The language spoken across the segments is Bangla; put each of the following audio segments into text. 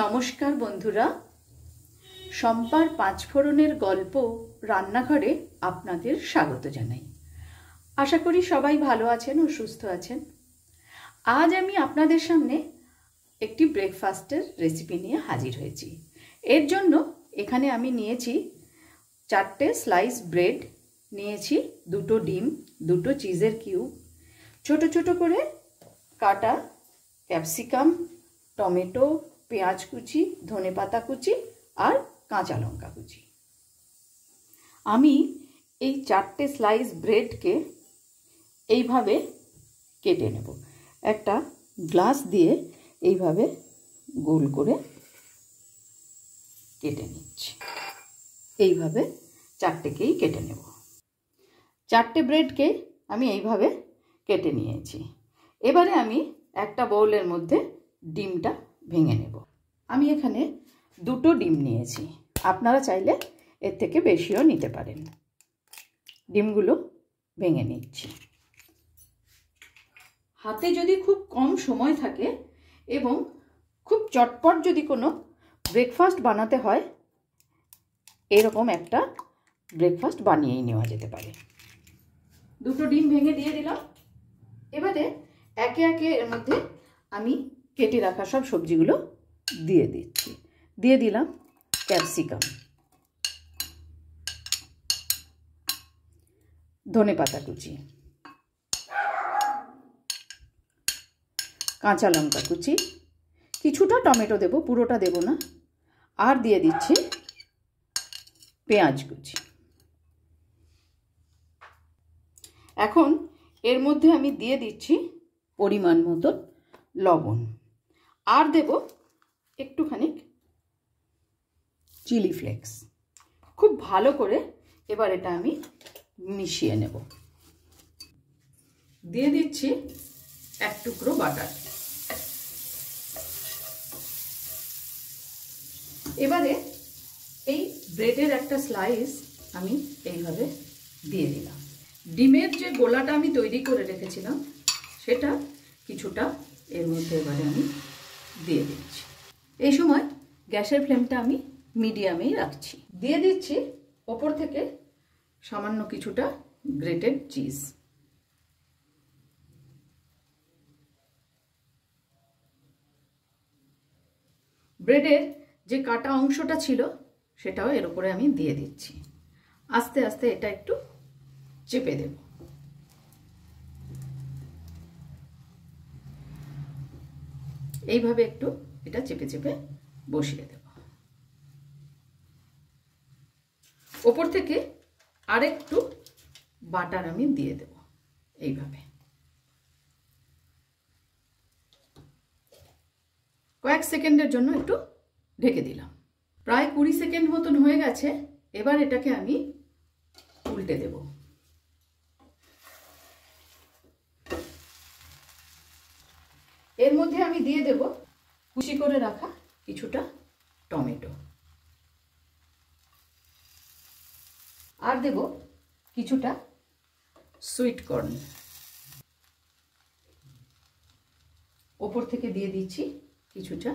নমস্কার বন্ধুরা, শম্পার পাঁচফোড়নের গল্প রান্নাঘরে আপনাদের স্বাগত জানাই। আশা করি সবাই ভালো আছেন ও সুস্থ আছেন। আজ আমি আপনাদের সামনে একটি ব্রেকফাস্টের রেসিপি নিয়ে হাজির হয়েছি। এর জন্য এখানে আমি নিয়েছি 4টে স্লাইস ব্রেড, নিয়েছি 2টো ডিম, 2টো চিজের কিউব, ছোট ছোট করে কাটা ক্যাপসিকাম, টমেটো, পেঁয়াজ কুচি, ধনেপাতা কুচি আর কাঁচা লঙ্কা কুচি। আমি এই 4টে স্লাইস ব্রেডকে এইভাবে কেটে নেব। একটা গ্লাস দিয়ে এইভাবে গোল করে কেটে নিচ্ছি। এইভাবে 4টেকেই কেটে নেব। 4টে ব্রেডকে আমি এইভাবে কেটে নিয়েছি। এবারে আমি একটা বোলের মধ্যে ডিমটা ভেঙে নেব। আমি এখানে 2টো ডিম নিয়েছি, আপনারা চাইলে এর থেকে বেশিও নিতে পারেন। ডিমগুলো ভেঙে নিচ্ছি। হাতে যদি খুব কম সময় থাকে এবং খুব চটপট যদি কোনো ব্রেকফাস্ট বানাতে হয়, এরকম একটা ব্রেকফাস্ট বানিয়েই নেওয়া যেতে পারে। 2টো ডিম ভেঙে দিয়ে দিলাম। এবারে একে একে এর মধ্যে আমি কেটে রাখা সব সবজিগুলো দিয়ে দিচ্ছি। দিয়ে দিলাম ক্যাপসিকাম, ধনেপাতা কুচি, কাঁচা লঙ্কা কুচি, কিছুটা টমেটো দেব, পুরোটা দেব না, আর দিয়ে দিচ্ছি পেঁয়াজ কুচি। এখন এর মধ্যে আমি দিয়ে দিচ্ছি পরিমাণ মতো লবণ, আর দেব একটুখানি চিলি ফ্লেক্স। খুব ভালো করে এবার এটা আমি মিশিয়ে নেব। দিয়ে দিচ্ছি 1 টুকরো বাটার। এবারে এই ব্রেডের একটা স্লাইস আমি এইভাবে দিয়ে দিলাম। ডিমের যে গোলাটা আমি তৈরি করে রেখেছিলাম সেটা কিছুটা এর মধ্যে এবারে আমি দিয়ে দিচ্ছি। এই সময় গ্যাসের ফ্লেমটা আমি মিডিয়ামেই রাখছি। দিয়ে দিচ্ছি ওপর থেকে সামান্য কিছুটা গ্রেটেড চিজ। ব্রেডের যে কাটা অংশটা ছিল সেটাও এর উপরে আমি দিয়ে দিচ্ছি। আস্তে আস্তে এটা একটু চেপে দেব। এইভাবে একটু এটা চেপে চেপে বসিয়ে দেব। ওপর থেকে আরেকটু বাটার আমি দিয়ে দেব। এইভাবে কয়েক সেকেন্ডের জন্য একটু ঢেকে দিলাম। প্রায় 20 সেকেন্ড মতন হয়ে গেছে। এবার এটাকে আমি উল্টে দেব। এর মধ্যে আমি দিয়ে দেব কুচি করে রাখা কিছুটা টমেটো, আর দেব কিছুটা সুইট কর্ন। ওপর থেকে দিয়ে দিচ্ছি কিছুটা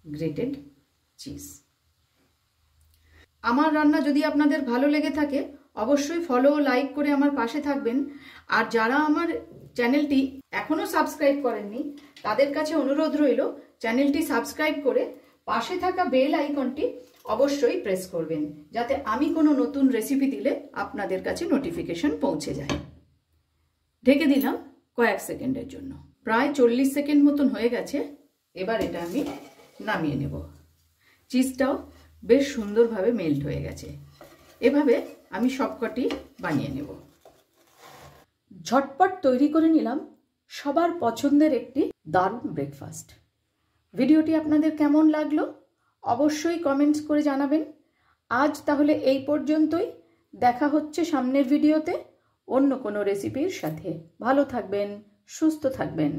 গ্রেটেড চিজ। আমার রান্না যদি আপনাদের ভালো লেগে থাকে অবশ্যই ফলো ও লাইক করে আমার পাশে থাকবেন। আর যারা আমার চ্যানেলটি এখনো সাবস্ক্রাইব করেননি তাদের কাছে অনুরোধ রইল চ্যানেলটি সাবস্ক্রাইব করে পাশে থাকা বেল আইকনটি অবশ্যই প্রেস করবেন, যাতে আমি কোনো নতুন রেসিপি দিলে আপনাদের কাছে নোটিফিকেশন পৌঁছে যায়। ঢেকে দিলাম কয়েক সেকেন্ডের জন্য। প্রায় 40 সেকেন্ড মতন হয়ে গেছে। এবার এটা আমি নামিয়ে নেব। চিজটাও বেশ সুন্দরভাবে মেল্ট হয়ে গেছে। এভাবে আমি সবকটি বানিয়ে নেব। ঝটপট তৈরি করে নিলাম সবার পছন্দের একটি দারুণ ব্রেকফাস্ট। ভিডিওটি আপনাদের কেমন লাগলো অবশ্যই কমেন্টস করে জানাবেন। আজ তাহলে এই পর্যন্তই। দেখা হচ্ছে সামনের ভিডিওতে অন্য কোনো রেসিপির সাথে। ভালো থাকবেন, সুস্থ থাকবেন।